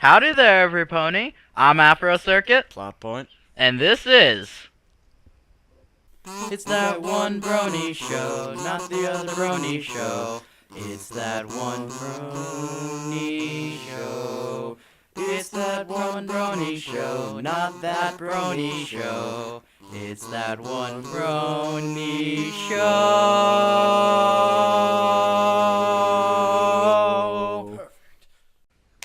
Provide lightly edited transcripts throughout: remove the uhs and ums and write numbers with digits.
Howdy there, every pony. I'm Afro Circuit, Plot point. and this is It's that one brony show, not the other brony show. It's that one brony show. It's that one brony show, not that brony show. It's that one brony show.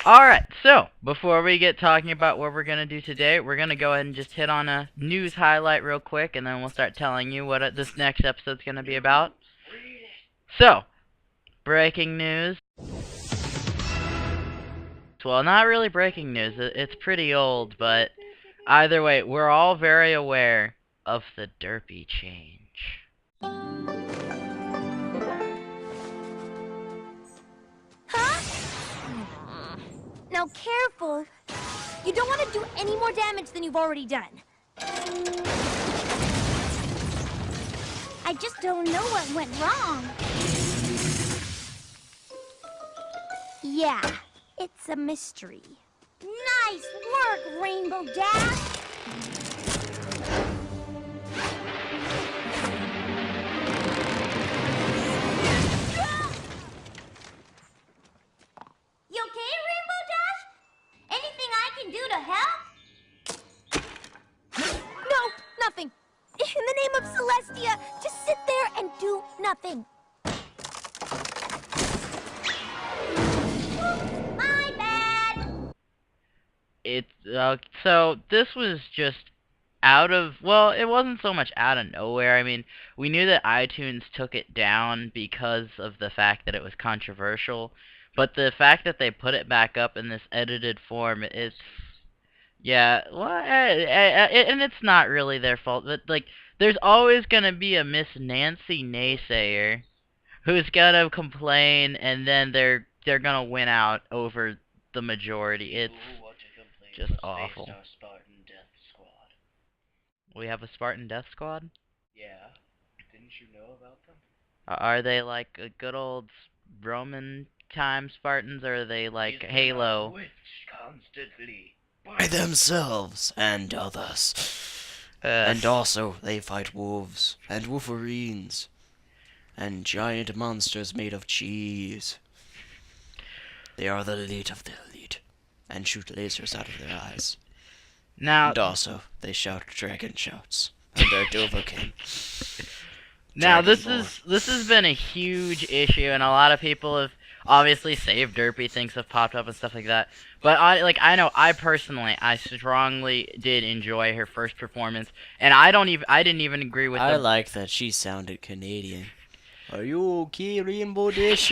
Alright, so before we get talking about what we're going to do today, we're going to go ahead and just hit on a news highlight real quick, and then we'll start telling you what this next episode's going to be about. So, breaking news. Well, not really breaking news, it's pretty old, but either way, we're all very aware of the derpy change. Now careful. You don't want to do any more damage than you've already done. I just don't know what went wrong. Yeah, it's a mystery. Nice work, Rainbow Dash! You okay, Rainbow Dash? Anything I can do to help? No, nothing. In the name of Celestia, just sit there and do nothing. My bad. So this was just out of, well, it wasn't so much out of nowhere. I mean, we knew that iTunes took it down because of the fact that it was controversial. But the fact that they put it back up in this edited form is, yeah, well, and it's not really their fault. But like, there's always gonna be a Miss Nancy naysayer who's gonna complain, and then they're gonna win out over the majority. It's just awful. Spartan Death Squad. We have a Spartan Death Squad. Yeah. Didn't you know about them? Are they like a good old Roman time Spartans, or are they like Halo? Which constantly by themselves and others. And also, they fight wolves and wolverines and giant monsters made of cheese. They are the elite of the elite and shoot lasers out of their eyes. Now, And also, they shout dragon shouts and they're Dovahkiin. Now Dragonborn. this has been a huge issue, and a lot of people have obviously Save Derpy things have popped up and stuff like that. But I know I strongly did enjoy her first performance, and I didn't even agree with I like that she sounded Canadian. Are you okay, Rainbow Dash?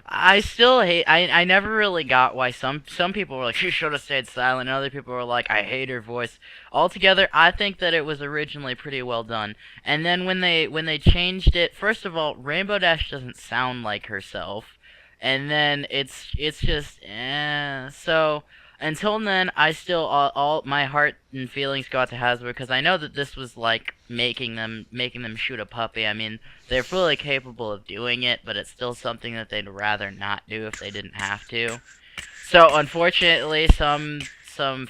I still hate. I never really got why some people were like she should have stayed silent, and other people were like I hate her voice. Altogether, I think that it was originally pretty well done. And then when they changed it, first of all, Rainbow Dash doesn't sound like herself, and then it's just So until then, I still all my heart and feelings go out to Hasbro because I know that this was like making them shoot a puppy. I mean, they're fully capable of doing it, but it's still something that they'd rather not do if they didn't have to. So unfortunately, some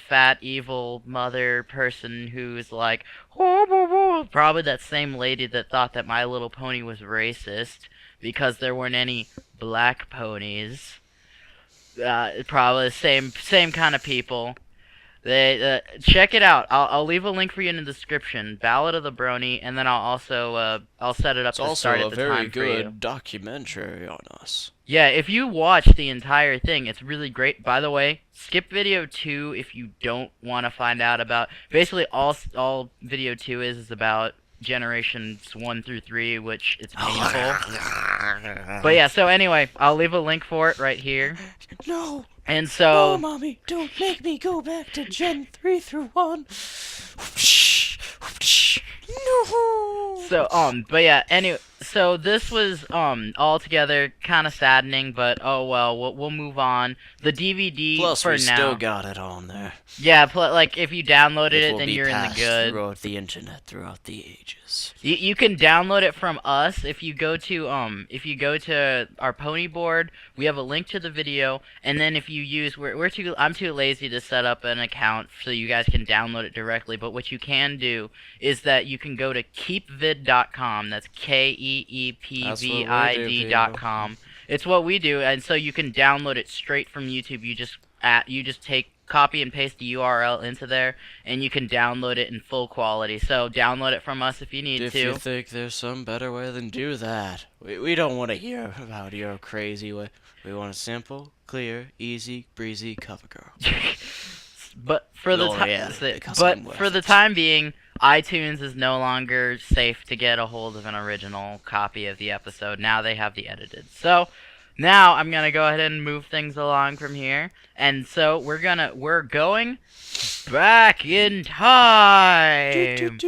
fat evil mother person who's like, oh, probably that same lady that thought that My Little Pony was racist because there weren't any black ponies. Probably the same kind of people. They check it out. I'll leave a link for you in the description. Ballad of the Brony, and then I'll also I'll set it up to start at the time for you. It's also a very good documentary on us. Yeah, if you watch the entire thing, it's really great. By the way, skip video 2 if you don't want to find out about. Basically, all video 2 is about generations 1 through 3, which it's painful. But yeah, so anyway, I'll leave a link for it right here. No. And so, No, Mommy, don't make me go back to Gen 3 through 1. No. So, but yeah, anyway, so this was, altogether kind of saddening, but oh well, we'll move on. The DVD Plus, for we now. still got it on there. Yeah, like, if you downloaded It it, will then be you're in the passed good. throughout the internet, throughout the ages. You can download it from us if you go to our pony board. We have a link to the video, and then if you use I'm too lazy to set up an account so you guys can download it directly. But what you can do is that you can go to keepvid.com. That's KEEPVID.com. It's what we do, and so you can download it straight from YouTube. You just copy and paste the URL into there, and you can download it in full quality. So download it from us if you need If to. you think there's some better way, then do that. We don't want to hear about your crazy way. We want a simple, clear, easy, breezy cover girl. But for the time being, iTunes is no longer safe to get a hold of an original copy of the episode. Now they have the edited. So now I'm gonna go ahead and move things along from here, and so we're going back in time.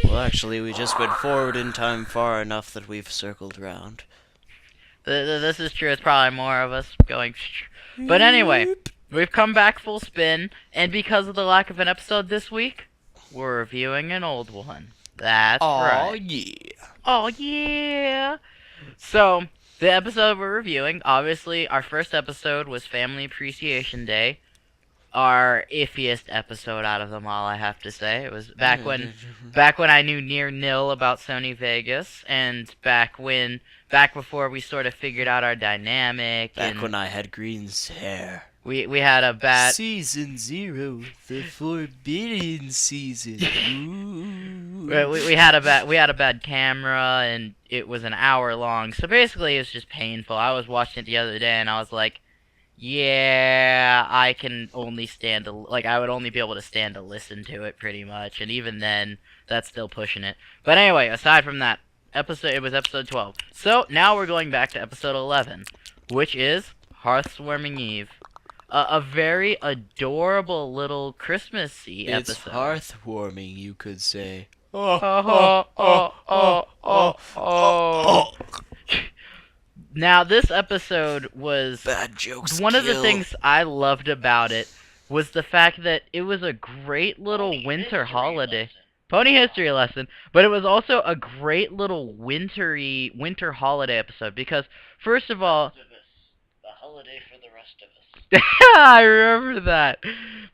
Well, actually, we just went forward in time far enough that we've circled round. This is true. It's probably more of us going. But anyway, we've come back full spin, and because of the lack of an episode this week, we're reviewing an old one. That's right. Oh yeah. Oh yeah. So, the episode we're reviewing, obviously, our first episode was Family Appreciation Day. Our iffiest episode out of them all, I have to say. It was back when I knew near nil about Sony Vegas, and back before we sort of figured out our dynamic. Back when I had green hair. We had a bad... Season 0, the forbidden season. We had a bad camera, and it was an hour long. So basically, it was just painful. I was watching it the other day, and I was like, yeah, I can only stand I would only be able to stand to listen to it pretty much, and even then, that's still pushing it. But anyway, aside from that, it was episode 12. So now we're going back to episode 11, which is Hearthswarming Eve. A very adorable little Christmassy episode. It's hearthwarming, you could say. Now, this episode was... Bad jokes One of the things I loved about it was the fact that it was a great little winter holiday. Pony history lesson. But it was also a great little winter holiday episode. Because, first of all... A holiday for the rest of us. I remember that.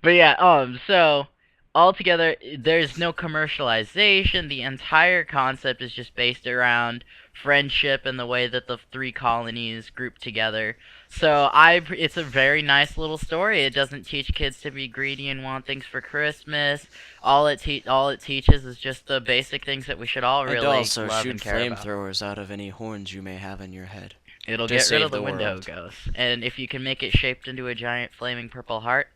But yeah, so... Altogether, there's no commercialization. The entire concept is just based around friendship and the way that the three colonies group together. So it's a very nice little story. It doesn't teach kids to be greedy and want things for Christmas. All it teaches is just the basic things that we should all really love and care about. And also shoot flamethrowers out of any horns you may have in your head. It'll get rid of the window ghost. And if you can make it shaped into a giant flaming purple heart,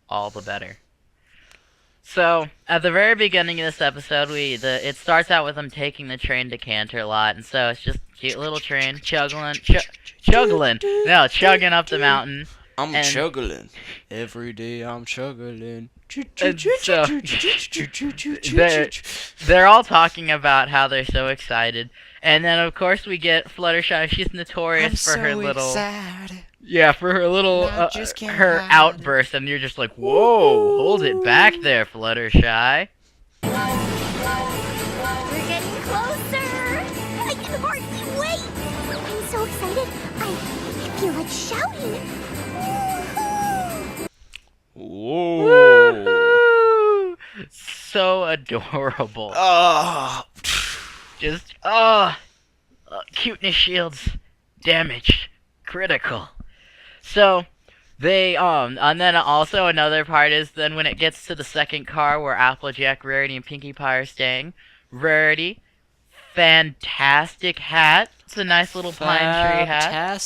all the better. So, at the very beginning of this episode, it starts out with them taking the train to Canterlot, and so it's just a cute little train chugging up the mountain. I'm chuggling. Every day I'm chuggling. So, they're all talking about how they're so excited, and then of course we get Fluttershy. She's notorious for her little... Excited. Yeah, for her little, her outburst, and you're just like, whoa, hold it back there, Fluttershy. We're getting closer! I can hardly wait! I'm so excited, I feel like shouting. Whoa. Woo-hoo! So adorable. Just, cuteness shields, damage, critical. So, and then also another part is then when it gets to the second car where Applejack, Rarity, and Pinkie Pie are staying. Rarity, fantastic hat. It's a nice little pine tree hat.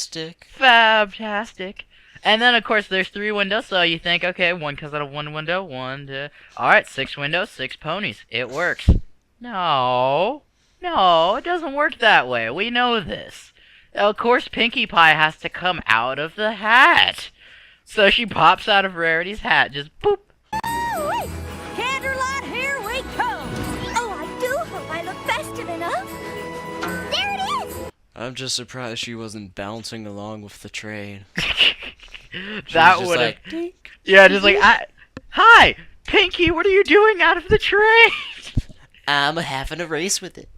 Fabtastic. And then, of course, there's 3 windows, so you think, okay, one comes out of one window, 1, 2... Alright, 6 windows, 6 ponies. It works. No, it doesn't work that way. We know this. Of course, Pinkie Pie has to come out of the hat. So she pops out of Rarity's hat, just boop. Canterlot I'm just surprised she wasn't bouncing along with the train. That was just would have. like, "Dink." Yeah, just like hi, Pinky. What are you doing out of the train? I'm having a race with it.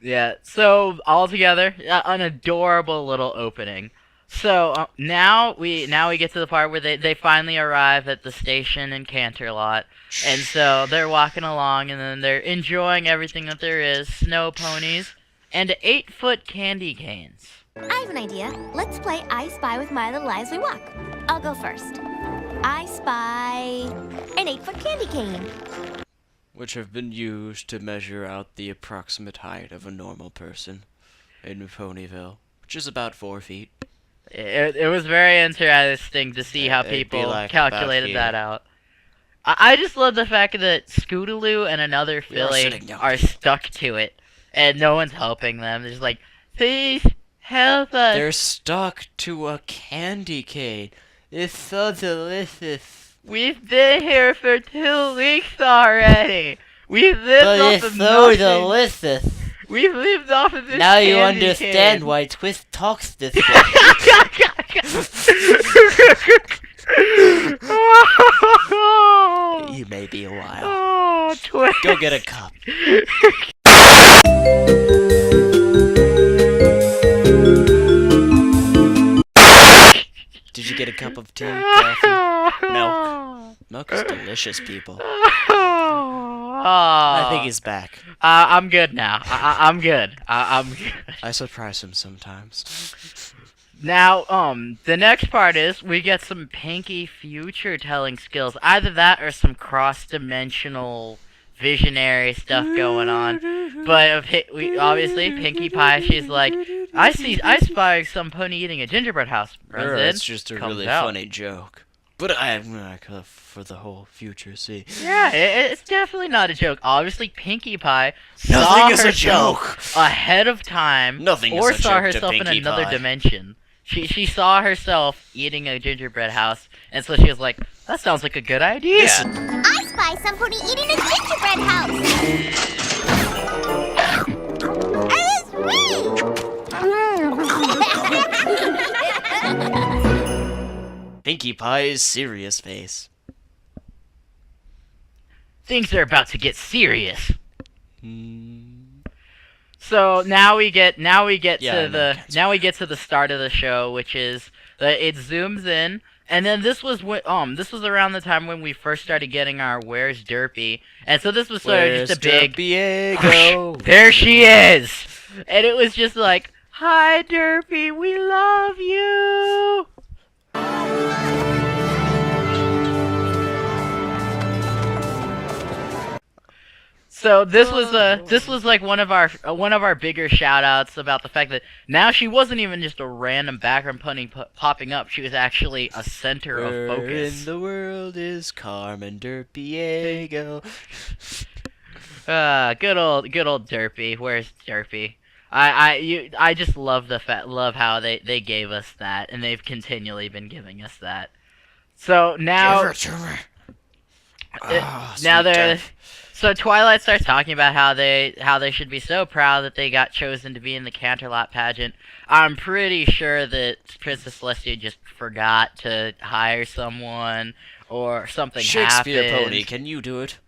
Yeah. So altogether, an adorable little opening. So now we get to the part where they finally arrive at the station in Canterlot, and so they're walking along, and then they're enjoying everything that there is: snow ponies and 8-foot candy canes. I have an idea. Let's play I Spy with my little eye as we walk. I'll go first. I spy an 8-foot candy cane. Which have been used to measure out the approximate height of a normal person in Ponyville, which is about 4 feet. It was very interesting to see how It'd be people like calculated about that out. I just love the fact that Scootaloo and another We are filly sitting down. are stuck to it, and no one's helping them. They're just like, please help us. They're stuck to a candy cane. It's so delicious. We've been here for 2 weeks already. We've lived But off it's of so nothing. delicious. We've lived off of this Now you candy understand cane. why Twist talks this way. You may be a while. Oh, Twist. Go get a cup. Did you get a cup of tea, coffee? Milk. Milk is delicious, people. I think he's back. I'm good now. I'm good. I'm good. I surprise him sometimes. Now, the next part is we get some Pinky future telling skills. Either that or some cross-dimensional visionary stuff going on. But we obviously Pinkie Pie, she's like, I spy some pony eating a gingerbread house. Runs in, It's just a comes really out. funny joke. But I'm not for the whole future, see. Yeah, it's definitely not a joke. Obviously, Pinkie Pie Nothing saw is a herself joke. ahead of time, Nothing or is a saw joke to herself in Pinkie another Pie. dimension. She saw herself eating a gingerbread house, and so she was like, "That sounds like a good idea." Listen. I spy some pony eating a gingerbread house. It's me. Pinkie Pie's serious face. Things are about to get serious. Hmm. So now we get Yeah, I to know, the the start of the show, which is that it zooms in, and then this was this was around the time when we first started getting our "Where's Derpy," and so this was sort of just a big Diego? there she is, and it was just like, "Hi Derpy, we love you." So this was like one of our bigger shout outs about the fact that now she wasn't even just a random background pony popping up. She was actually a center of Where focus. in the world is Carmen Diego? Good old Derpy. Where's Derpy? I just love love how they gave us that, and they've continually been giving us that. So now Give her to me. Ah, now sweet they're Derp. so Twilight starts talking about how they should be so proud that they got chosen to be in the Canterlot pageant. I'm pretty sure that Princess Celestia just forgot to hire someone or something Shakespeare happened. Pony, can you do it?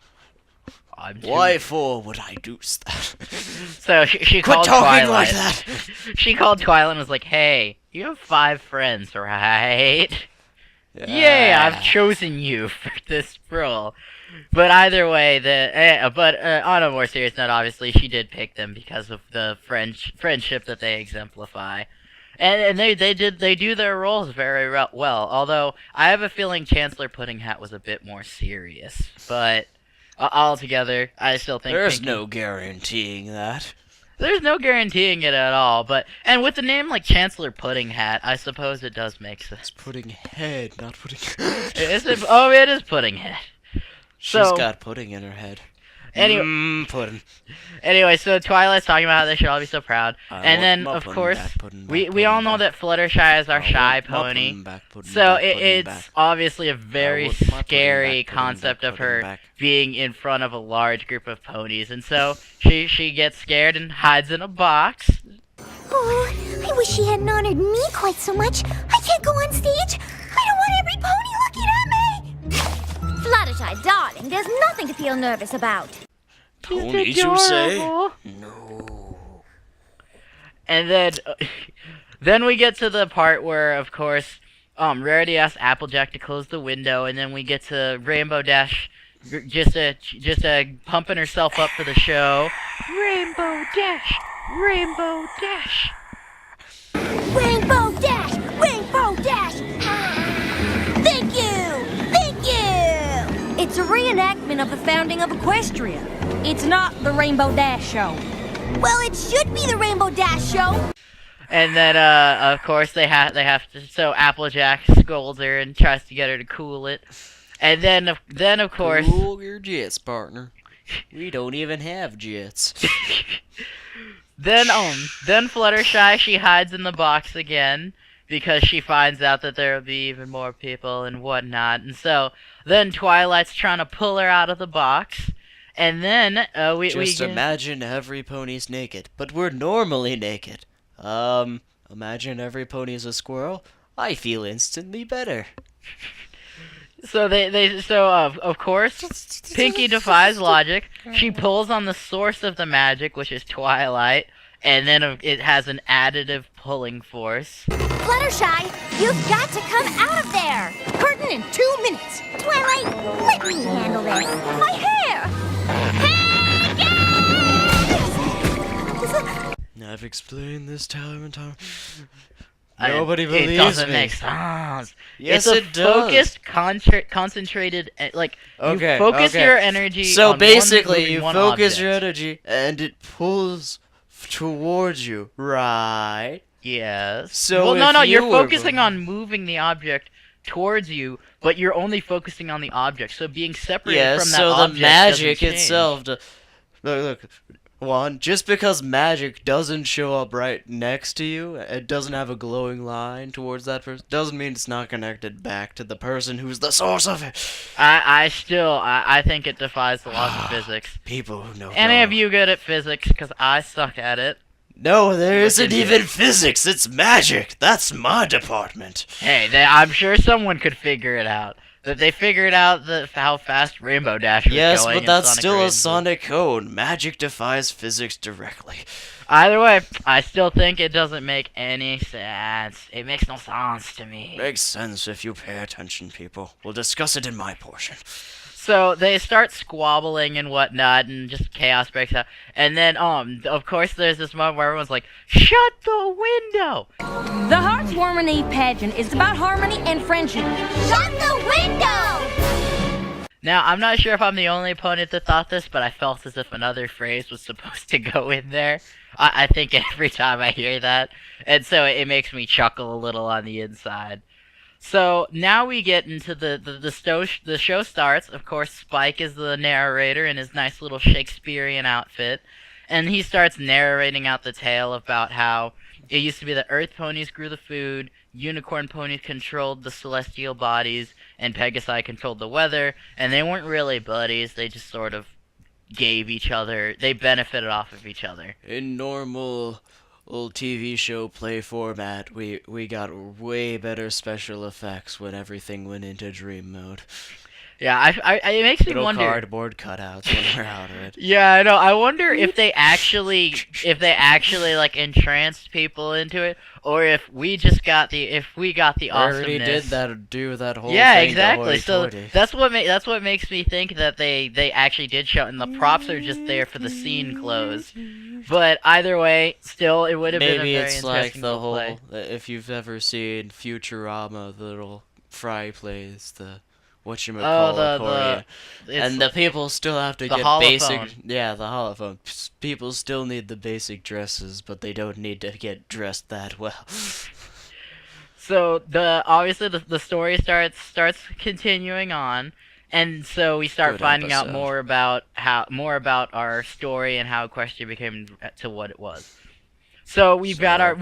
I'm too- Why for would I do that? So she Quit called talking Twilight. like that. She called Twilight and was like, "Hey, you have 5 friends, right? Yay, I've chosen you for this role." But either way, on a more serious note, obviously she did pick them because of the friendship that they exemplify, and they do their roles very well. Although I have a feeling Chancellor Puddinghat was a bit more serious, but altogether, I still think There's Pinky- no guaranteeing that. There's no guaranteeing it at all. And with a name like Chancellor Puddinghat, I suppose it does make sense. It's pudding head, not pudding. It is Puddinghat. She's So- got pudding in her head. Anyway, Pudding. anyway, so Twilight's talking about how they should all be so proud, I and want then my of pudding course back, pudding we back, we all pudding know back. that Fluttershy is our I shy want my pony. pudding back, pudding So back, pudding it's back. obviously a very want my pudding scary back, pudding concept back, of pudding her back. being in front of a large group of ponies, and so she gets scared and hides in a box. Oh, I wish she hadn't honored me quite so much. I can't go on stage. I don't want every pony looking at me. Fluttershy, darling, there's nothing to feel nervous about. Ponies, you say? Adorable. No. And then we get to the part where, of course, Rarity asks Applejack to close the window, and then we get to Rainbow Dash just pumping herself up for the show. Rainbow Dash, Rainbow Dash. Rainbow Dash! Rainbow Dash! Thank you! Thank you! It's a reenactment of the founding of Equestria. It's not the Rainbow Dash Show. Well, it should be the Rainbow Dash show. And then, of course, they have to. So Applejack scolds her and tries to get her to cool it. And then of course, Cool your jets, partner. We don't even have jets. then Fluttershy, she hides in the box again because she finds out that there will be even more people and whatnot. And so then Twilight's trying to pull her out of the box. And then Just imagine every pony's naked, but we're normally naked. Imagine every pony's a squirrel. I feel instantly better. So of course Pinkie defies logic. She pulls on the source of the magic, which is Twilight, and then it has an additive pulling force. Fluttershy, you've got to come out of there. Curtain in 2 minutes. Twilight, let me handle this. My hair! Haggis! I've explained this time and time. I- Nobody It believes doesn't me. make sense. Yes, it's a it does. focused, concentrated, like Okay, you focus okay. your energy. So on basically, you one focus object. your energy, and it pulls towards you, right? Yes. So well, if no, you you're were focusing on moving the object towards you, but you're only focusing on the object. So being separated Yes, from that so object the magic doesn't change. itself. Look, one, just because magic doesn't show up right next to you, it doesn't have a glowing line towards that person, doesn't mean it's not connected back to the person who's the source of it. I think it defies the laws of physics. People who know. Any God. of you good at physics? Because I suck at it. No, there Look isn't into even it. physics. It's magic. That's my department. Hey, I'm sure someone could figure it out. That they figured out how fast Rainbow Dash was Yes, going. but in that's Sonic still a Rainbow. sonic cone. Magic defies physics directly. Either way, I still think it doesn't make any sense. It makes no sense to me. Makes sense if you pay attention, people. We'll discuss it in my portion. So they start squabbling and whatnot, and just chaos breaks out. And then, of course, there's this moment where everyone's like, "Shut the window!" The Hearts Warming Eve pageant is about harmony and friendship. Shut the window! Now, I'm not sure if I'm the only opponent that thought this, but I felt as if another phrase was supposed to go in there. I think every time I hear that, and so it makes me chuckle a little on the inside. So now we get into the show starts. Of course, Spike is the narrator in his nice little Shakespearean outfit, and he starts narrating out the tale about how it used to be that Earth ponies grew the food, Unicorn ponies controlled the celestial bodies, and Pegasi controlled the weather, and they weren't really buddies. They just sort of gave each other. They benefited off of each other. In normal old TV show play format, we got way better special effects when everything went into dream mode. Yeah, it makes me Little wonder. cardboard cutouts when we're out of it. Yeah, I know. I wonder if they actually like entranced people into it, or if we got the I already awesomeness. do that whole Yeah, thing. exactly. So hoity-toity. that's what makes me think that they actually did show it, and the props are just there for the scene close. But either way, still, it would have been a Maybe very it's like interesting the little whole. play. If you've ever seen Futurama, the little Fry plays the Oh, whatchamacallit, and the people still have to the get holophone. basic. Yeah, the holophone. People still need the basic dresses, but they don't need to get dressed that well. So obviously the story starts continuing on, And so we start Good finding out episode. more about our story and how Equestria became to what it was. So we've got our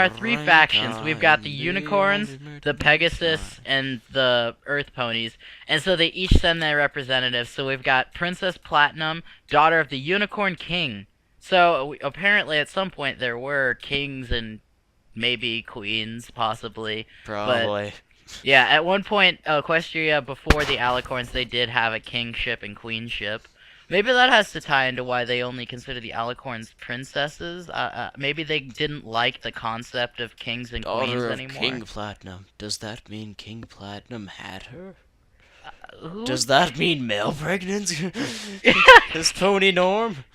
three factions. We've got the unicorns, the Pegasus, and the Earth ponies. And so they each send their representatives. So we've got Princess Platinum, daughter of the Unicorn King. So apparently at some point there were kings and maybe queens, possibly. Probably. Yeah, at one point, Equestria, before the Alicorns, they did have a kingship and queenship. Maybe that has to tie into why they only consider the Alicorns princesses. Maybe they didn't like the concept of kings and queens Daughter of anymore. King Platinum. Does that mean King Platinum had her? Who? Does that mean male pregnancy? Is Pony Norm?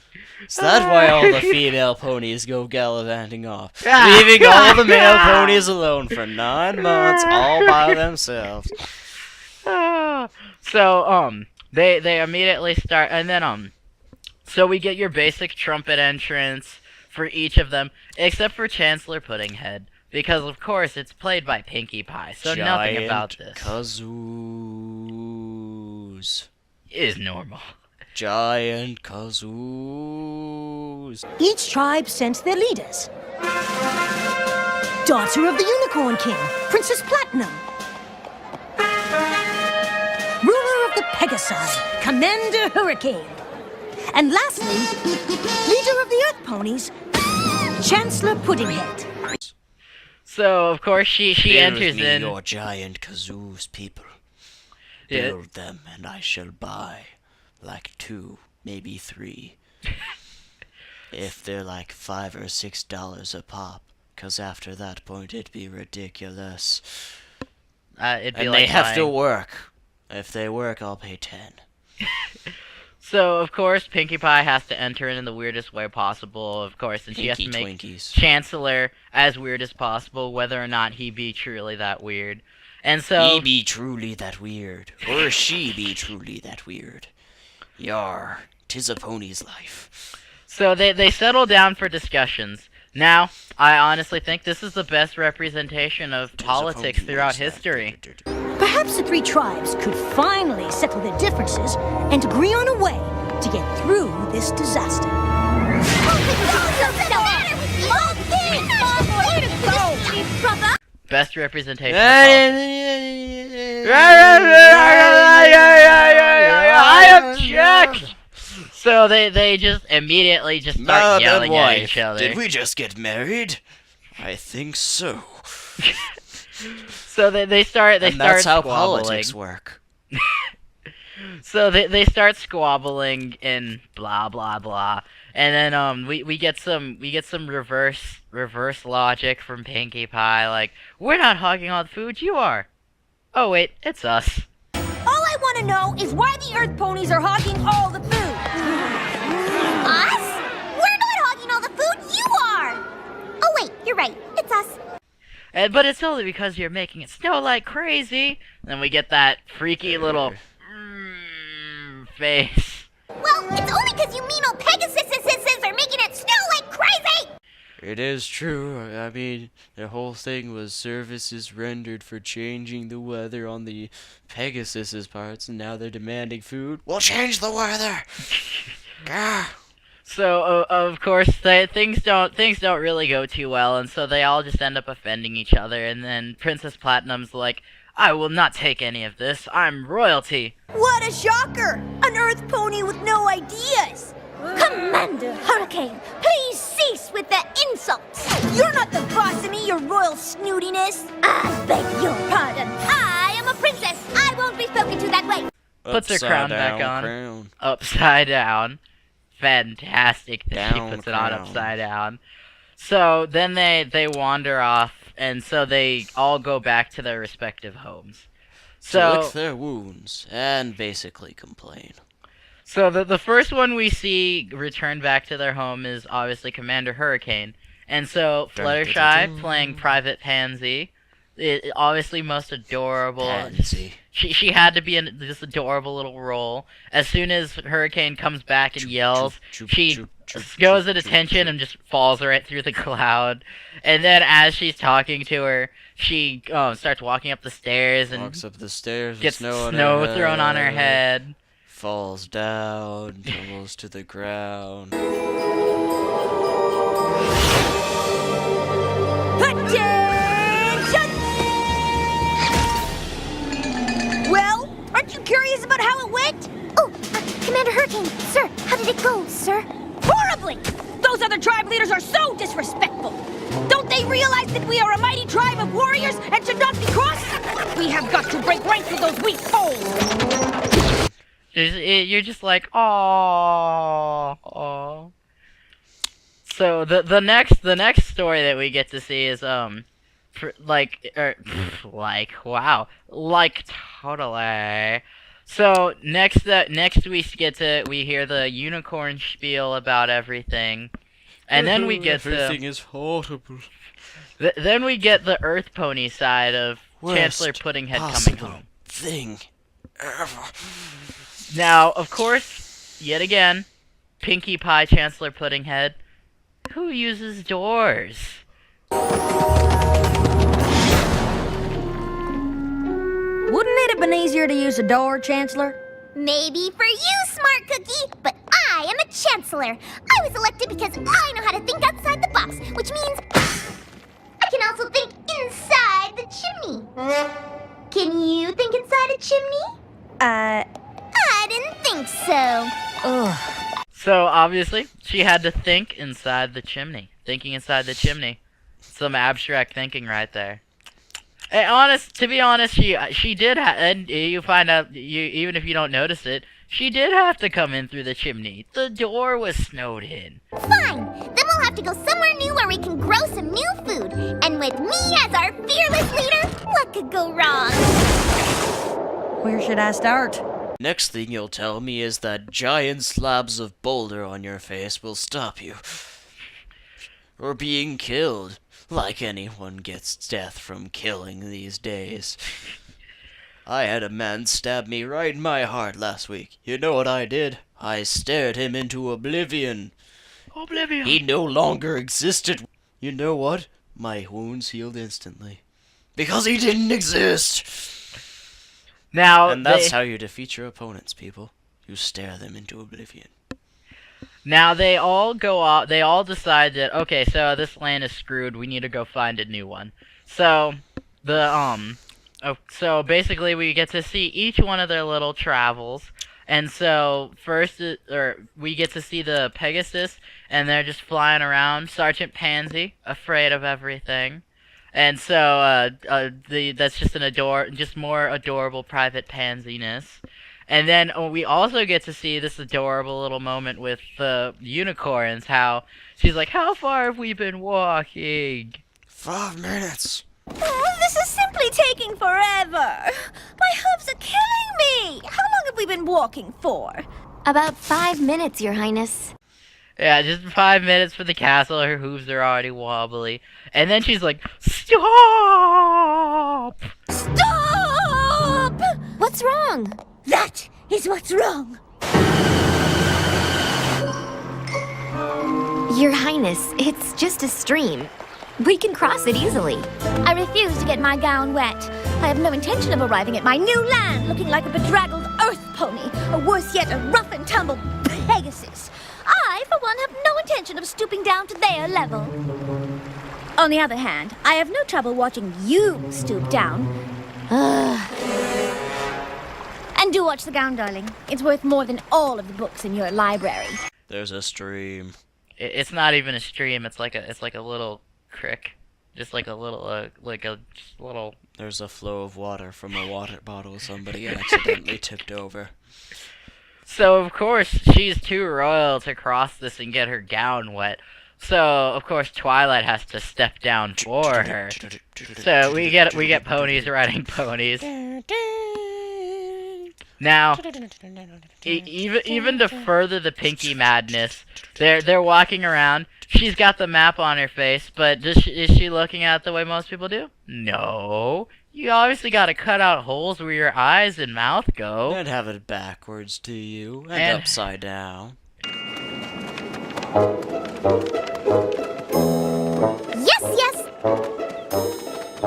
Is that why all the female ponies go gallivanting off? Leaving all the male ponies alone for 9 months all by themselves. So, they immediately start, and then, so we get your basic trumpet entrance for each of them, except for Chancellor Puddinghead, because of course it's played by Pinkie Pie, so nothing about this kazoos is normal. Giant kazoos. Each tribe sent their leaders. Daughter of the Unicorn King, Princess Platinum. Ruler of the Pegasi, Commander Hurricane. And lastly, leader of the Earth Ponies, Chancellor Puddinghead. So, of course, she enters me in. your giant kazoos, people. Yeah. Build them, and I shall buy, like 2, maybe 3. If they're like $5 or $6 a pop, 'cause after that point it'd be ridiculous. It'd be And like they have to buying- work. If they work, I'll pay 10. So, of course, Pinkie Pie has to enter in the weirdest way possible, of course, and she has to Pinky make Twinkies. Chancellor as weird as possible, whether or not he be truly that weird. And so, He be truly that weird, or she be truly that weird. Yar, 'tis a pony's life. so they settle down for discussions. Now, I honestly think this is the best representation of 'Tis a politics pony throughout loves that. history. Perhaps the 3 tribes could finally settle their differences and agree on a way to get through this disaster. Best representation of politics. I object! So they just immediately just start Man and yelling at wife, each other. did we just get married? I think so. So they start And that's how squabbling. politics work. So they start squabbling and blah blah blah, and then we get some reverse logic from Pinkie Pie, like, we're not hogging all the food, you are. Oh wait, it's us. All I want to know is why the Earth Ponies are hogging all the food. Us? We're not hogging all the food, you are! Oh wait, you're right, it's us. But it's only because you're making it snow like crazy. Then we get that freaky little face. Well, it's only because you mean old Pegasuses are making it snow like crazy! It is true. I mean, the whole thing was services rendered for changing the weather on the Pegasus's parts, and now they're demanding food. We'll change the weather. Gah. So of course things don't really go too well, and so they all just end up offending each other. And then Princess Platinum's like, I will not take any of this. I'm royalty. What a shocker! An Earth Pony with no ideas! Commander Hurricane, please cease with the insults! You're not the boss of me, your royal snootiness! I beg your pardon. I am a princess. I won't be spoken to that way. Puts her Upside crown back down on. crown. Upside down. Fantastic that she Down puts it on crown. upside down. So then they wander off, and so they all go back to their respective homes. To So lick their wounds and basically complain. So the first one we see return back to their home is obviously Commander Hurricane. And so Dun, dun, dun, Fluttershy, dun. playing Private Pansy, obviously most adorable. Pansy. She had to be in this adorable little role. As soon as Hurricane comes back and yells, she goes at attention and just falls right through the cloud. And then as she's talking to her, she starts walking up the stairs and Walks up the stairs, gets snow thrown on her head. Falls down, tumbles to the ground. Attention! Well, aren't you curious about how it went? Oh, Commander Hurricane, sir, how did it go, sir? Horribly! Those other tribe leaders are so disrespectful! Don't they realize that we are a mighty tribe of warriors and should not be crossed? We have got to break ranks with those weak foes! You're just like, aww. So the next story that we get to see is totally. So next we hear the unicorn spiel about everything, and then we get everything is horrible. Then we get the Earth Pony side of Chancellor Worst Puddinghead coming possible home. thing ever. Now, of course, yet again, Pinkie Pie Chancellor Puddinghead, who uses doors. Wouldn't it have been easier to use a door, Chancellor? Maybe for you, Smart Cookie, but I am a Chancellor. I was elected because I know how to think outside the box, which means I can also think inside the chimney. Can you think inside a chimney? I didn't think so. Ugh. So, obviously, she had to think inside the chimney. Thinking inside the chimney. Some abstract thinking right there. To be honest, she did and you find out, even if you don't notice it, she did have to come in through the chimney. The door was snowed in. Fine. Then we'll have to go somewhere new where we can grow some new food. And with me as our fearless leader, what could go wrong? Where should I start? Next thing you'll tell me is that giant slabs of boulder on your face will stop you. Or being killed. Like anyone gets death from killing these days. I had a man stab me right in my heart last week. You know what I did? I stared him into oblivion. Oblivion. He no longer existed. You know what? My wounds healed instantly. Because he didn't exist! Now, And that's how you defeat your opponents, people. You stare them into oblivion. Now they all go out. They all decide that okay, so this land is screwed. We need to go find a new one. So so basically we get to see each one of their little travels. And so we get to see the Pegasus, and they're just flying around. Sergeant Pansy, afraid of everything. And so that's just more adorable private pansiness. And then we also get to see this adorable little moment with the unicorns, how she's like, how far have we been walking? 5 minutes. Oh, this is simply taking forever. My hooves are killing me. How long have we been walking for? About 5 minutes, Your Highness. Yeah, just 5 minutes for the castle. Her hooves are already wobbly. And then she's like, stop! Stop! What's wrong? That is what's wrong. Your Highness, it's just a stream. We can cross it easily. I refuse to get my gown wet. I have no intention of arriving at my new land looking like a bedraggled earth pony, or worse yet, a rough and tumble Pegasus. I, for one, have no intention of stooping down to their level. On the other hand, I have no trouble watching you stoop down. And do watch the gown, darling. It's worth more than all of the books in your library. There's a stream. It's not even a stream. It's like a little crick, just like a little little. There's a flow of water from a water bottle somebody accidentally tipped over. So of course she's too royal to cross this and get her gown wet. So of course Twilight has to step down for her. So we get ponies riding ponies. Now, even to further the Pinkie madness, they're walking around. she's got the map on her face, but is she looking at it the way most people do? No. You obviously gotta cut out holes where your eyes and mouth go. And have it backwards to you, and And- upside down. Yes.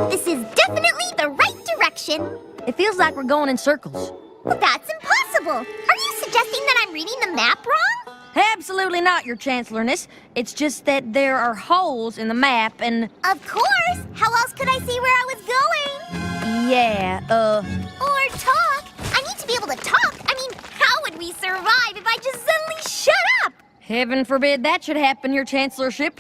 This is definitely the right direction. It feels like we're going in circles. Well, that's impossible. Are you suggesting that I'm reading the map wrong? Absolutely not, Your Chancellorness. It's just that there are holes in the map and... Of course. How else could I see where I was going? Yeah, Or talk. I need to be able to talk. I mean, how would we survive if I just suddenly shut up? Heaven forbid that should happen, Your Chancellorship.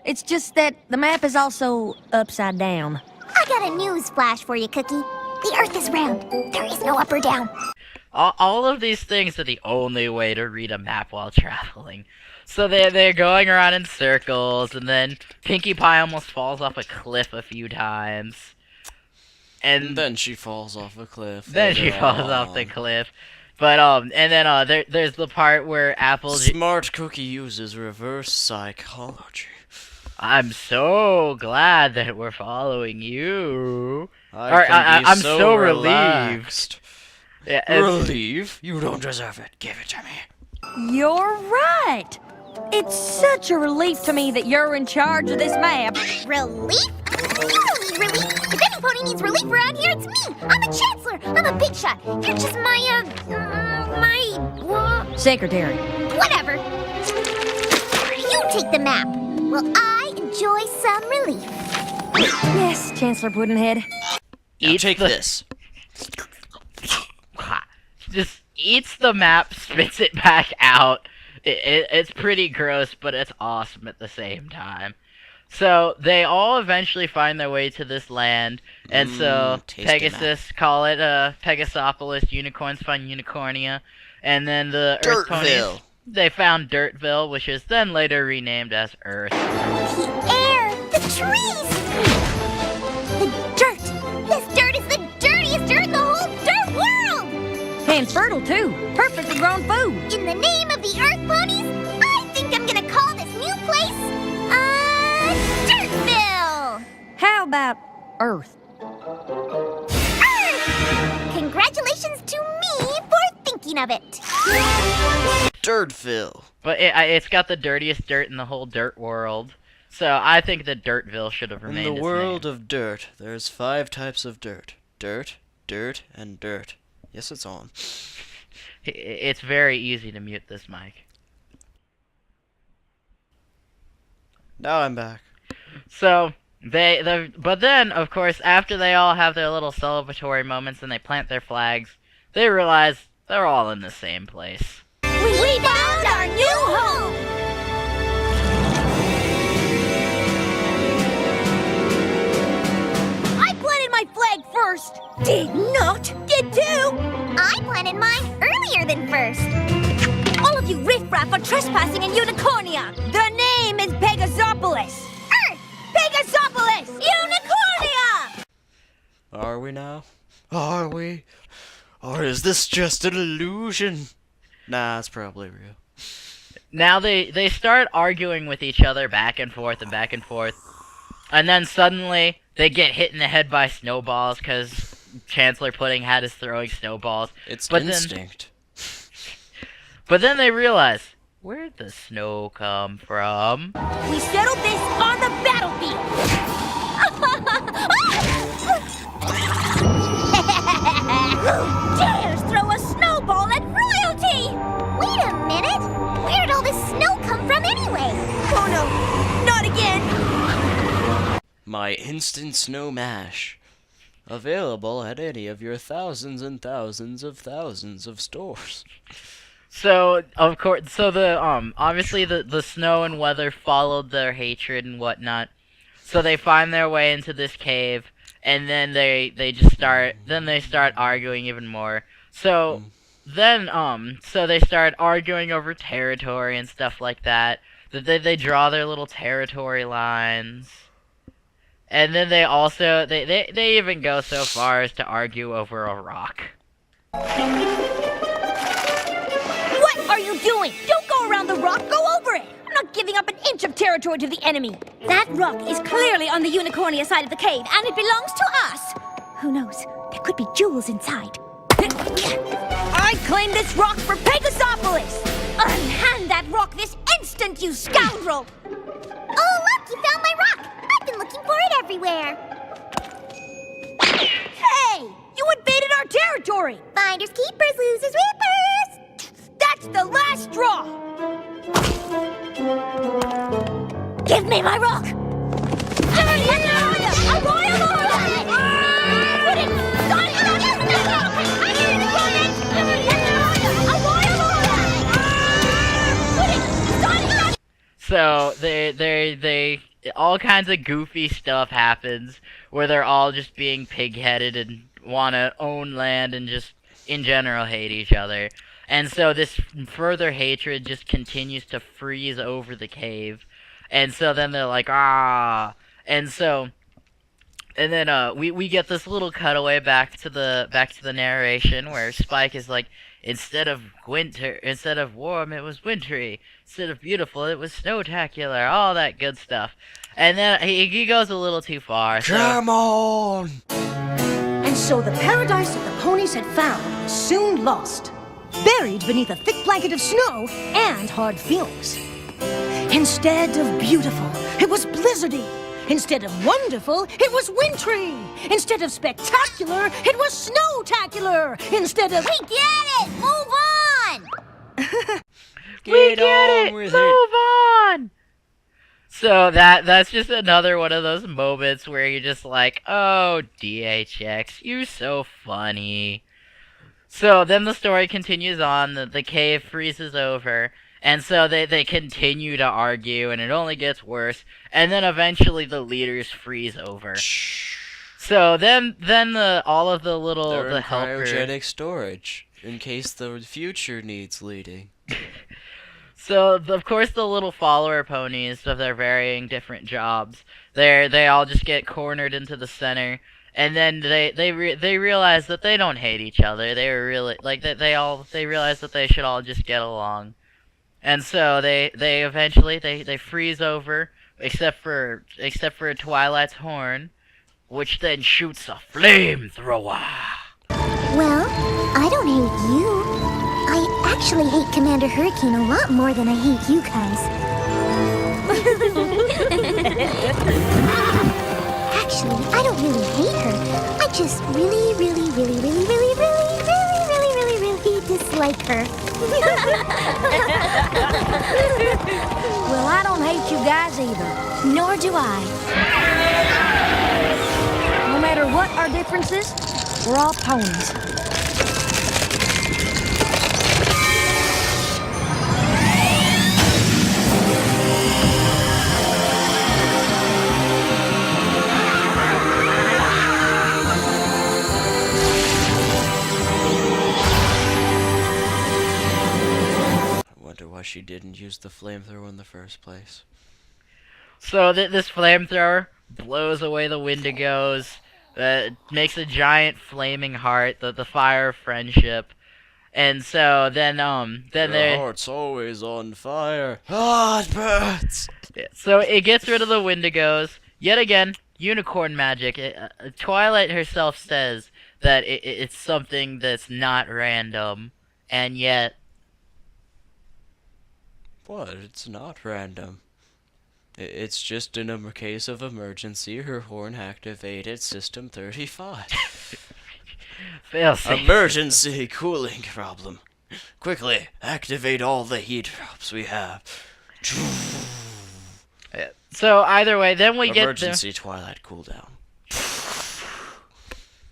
It's just that the map is also upside down. I got a news flash for you, Cookie. The Earth is round. There is no up or down. All of these things are the only way to read a map while traveling. So they're going around in circles, and then Pinkie Pie almost falls off a cliff a few times. And Then she falls off a cliff. then she later falls off on. the cliff. But and then there's the part where Apple. Smart Cookie uses reverse psychology. I'm so glad that we're following you. I'm so relieved. relaxed. Yeah, it's- Relieve? You don't deserve it. Give it to me. You're right. It's such a relief to me that you're in charge of this map. Relief? You don't need relief. If any pony needs relief around here, it's me. I'm a chancellor. I'm a big shot. You're just Secretary. whatever. You take the map. Well, I enjoy some relief. Yes, Chancellor Puddinhead. Now Eats take the- this. just eats the map, spits it back out. It's pretty gross, but it's awesome at the same time. So they all eventually find their way to this land, and so tasty Pegasus call it Pegasopolis. Unicorns find Unicornia, and then the Earth ponies Dirtville. they found Dirtville, which is then later renamed as Earth. The air, the trees, the dirt. This dirt is the dirtiest dirt in the whole dirt world. And fertile, too. Perfectly grown food. In the name of the Earth ponies, I think I'm gonna call this new place, Dirtville. How about Earth? Earth! Congratulations to me for thinking of it. Dirtville. But it's got the dirtiest dirt in the whole dirt world. So I think that Dirtville should have In remained the its world name. of dirt, there's 5 types of dirt. Dirt, dirt, and dirt. Yes, it's on. It's very easy to mute this mic. Now I'm back. So but then of course after they all have their little celebratory moments and they plant their flags, they realize they're all in the same place. We found our new home. I planted my flag first. Did not get to. I planted mine earlier than first. All of you riffraff are trespassing in Unicornia. The name is Pegasopolis. Earth! Pegasopolis! Unicornia! Are we now? Are we? Or is this just an illusion? Nah, it's probably real. Now they start arguing with each other back and forth and back and forth. And then suddenly they get hit in the head by snowballs because Chancellor Pudding had us throwing snowballs. It's But then- instinct. But then they realize, where'd the snow come from? We settled this on the battlefield. Who dares throw a snowball at royalty? Wait a minute. Where'd all this snow come from anyway? Oh no, not again. My instant snow mash. Available at any of your thousands and thousands of stores. So of course, obviously the snow and weather followed their hatred and whatnot. So they find their way into this cave, and then they start arguing even more. So then so they start arguing over territory and stuff like that. They draw their little territory lines. And then they also they even go so far as to argue over a rock. What are you doing? Don't go around the rock, go over it. not giving up an inch of territory to the enemy. That rock is clearly on the Unicornia side of the cave, and it belongs to us. Who knows? There could be jewels inside. I claim this rock for Pegasopolis! Unhand that rock this instant, you scoundrel! Oh, look, you found my rock! I've been looking for it everywhere. Hey! You invaded our territory! Finders keepers, losers whippers! That's the last straw! Give me my rock! So they all kinds of goofy stuff happens where they're all just being pig-headed and want to own land and just in general hate each other. And so this further hatred just continues to freeze over the cave. And so then they're like, ah. And so and then we get this little cutaway back to the narration where Spike is like, instead of warm, it was wintry. Instead of beautiful, it was snowtacular. All that good stuff. And then he goes a little too far. Come on! And so the paradise that the ponies had found was soon lost, buried beneath a thick blanket of snow and hard feelings. Instead of beautiful, it was blizzardy. Instead of wonderful, it was wintry. Instead of spectacular, it was snowtacular. Instead of... We get it! Move on! We get it! Move on! So that's just another one of those moments where you're just like, oh, DHX, you're so funny. So then the story continues on, the cave freezes over, and so they continue to argue, and it only gets worse, and then eventually the leaders freeze over. So then all of the little They're in helpers... cryogenic storage, in case the future needs leading. So, of course, the little follower ponies of their varying different jobs, they all just get cornered into the center, and then they realize that they don't hate each other. They were really like they realize that they should all just get along, and so they eventually they freeze over, except for Twilight's horn, which then shoots a flamethrower. Well, I don't hate you. I actually hate Commander Hurricane a lot more than I hate you guys. Actually, I don't really hate her. I just really dislike her. Well, I don't hate you guys either. Nor do I. No matter what our differences, we're all ponies. Why she didn't use the flamethrower in the first place. So this flamethrower blows away the Wendigos, makes a giant flaming heart, the fire of friendship, and so then Your heart's always on fire. Ah, it burns. So it gets rid of the Wendigos yet again. Unicorn magic. Twilight herself says that it's something that's not random, and yet. What? It's not random. It's just in a case of emergency, her horn activated System 35. Failsafe. Emergency cooling problem. Quickly, activate all the heat drops we have. So either way, then we Emergency Twilight cooldown.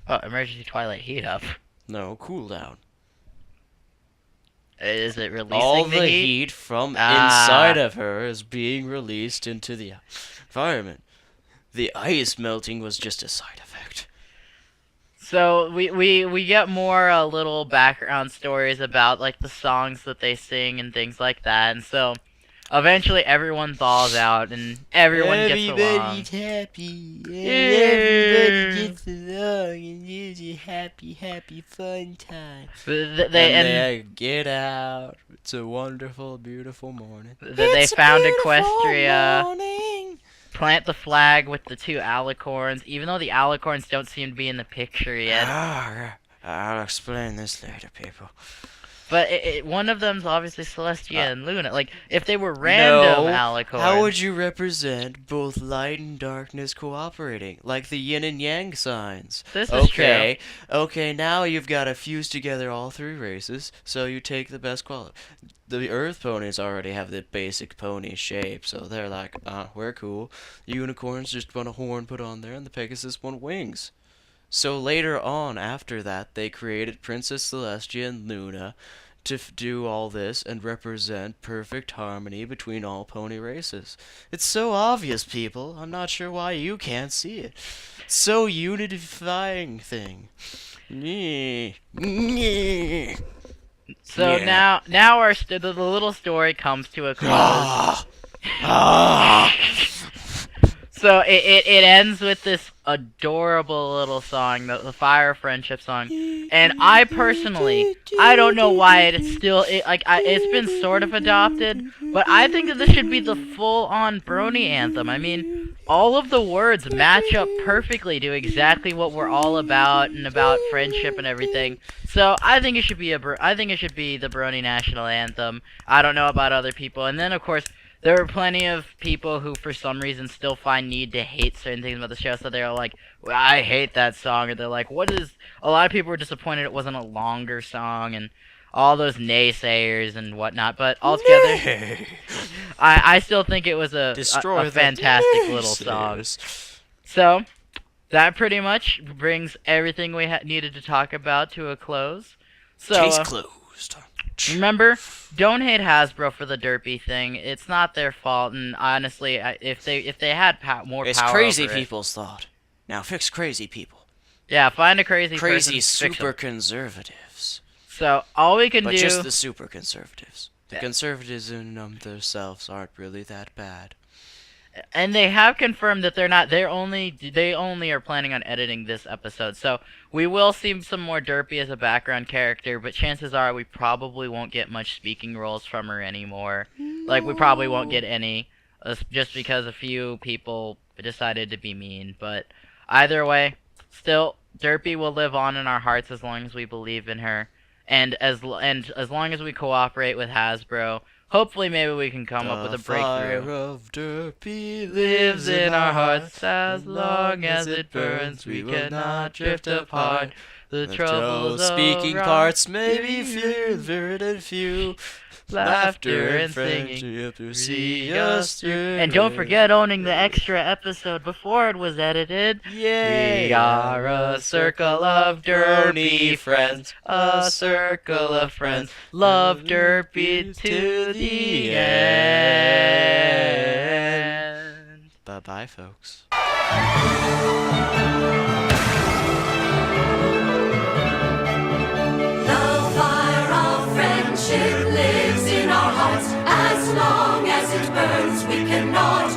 Oh, emergency Twilight heat up. No, cooldown. Is it releasing all the the heat? heat from inside of her is being released into the environment. The ice melting was just a side effect. So we get more little background stories about like the songs that they sing and things like that. And so eventually everyone thaws out and everyone gets along. Everybody's happy. Yeah. Everybody gets along and it's a happy, happy, fun time. They get out. It's a wonderful, beautiful morning. they found Equestria. Morning. Plant the flag with the 2 alicorns, even though the alicorns don't seem to be in the picture yet. I'll explain this later, people. But one of them's obviously Celestia and Luna. Like, if they were random alicorns... How would you represent both light and darkness cooperating? Like the yin and yang signs. This is true. Okay, now you've got to fuse together all 3 races, so you take the best quality. The Earth ponies already have the basic pony shape, so they're like, we're cool. The unicorns just want a horn put on there, and the Pegasus want wings. So later on, after that, they created Princess Celestia and Luna to do all this and represent perfect harmony between all pony races. It's so obvious, people. I'm not sure why you can't see it. So unifying thing. So Yeah. now the little story comes to a close. So it ends with this adorable little song, the Fire Friendship song, and I personally, I don't know why it's still it's been sort of adopted, but I think that this should be the full-on Brony anthem. I mean, all of the words match up perfectly to exactly what we're all about and about friendship and everything. So I think it should be the Brony national anthem. I don't know about other people, and then of course. There are plenty of people who, for some reason, still find need to hate certain things about the show, so they're like, well, I hate that song, or they're like, what is... A lot of people were disappointed it wasn't a longer song, and all those naysayers and whatnot, but altogether, I still think it was a fantastic little song. So, that pretty much brings everything we needed to talk about to a close. So, Case closed. Remember, don't hate Hasbro for the derpy thing. It's not their fault, and honestly, if they had more power, it's crazy people's thought. Now fix crazy people. Yeah, find a crazy Crazy person, super conservatives. So all we can but do, just the super conservatives. The conservatives in themselves aren't really that bad. And they have confirmed that they only are planning on editing this episode. So we will see some more Derpy as a background character, but chances are we probably won't get much speaking roles from her anymore. Like, we probably won't get any, just because a few people decided to be mean. But either way, still, Derpy will live on in our hearts as long as we believe in her. And as long as we cooperate with Hasbro, hopefully maybe we can come up with a breakthrough. The fire of Derpy Lives in our hearts as long as it burns. We cannot drift apart. The troubles speaking parts may be feared and few. Laughter and singing see us through. And don't forget owning the extra episode before it was edited. Yay! We are a circle of derpy friends. A circle of friends. Love derpy to the end. Bye-bye, folks. Lives in our hearts as long as it burns. We cannot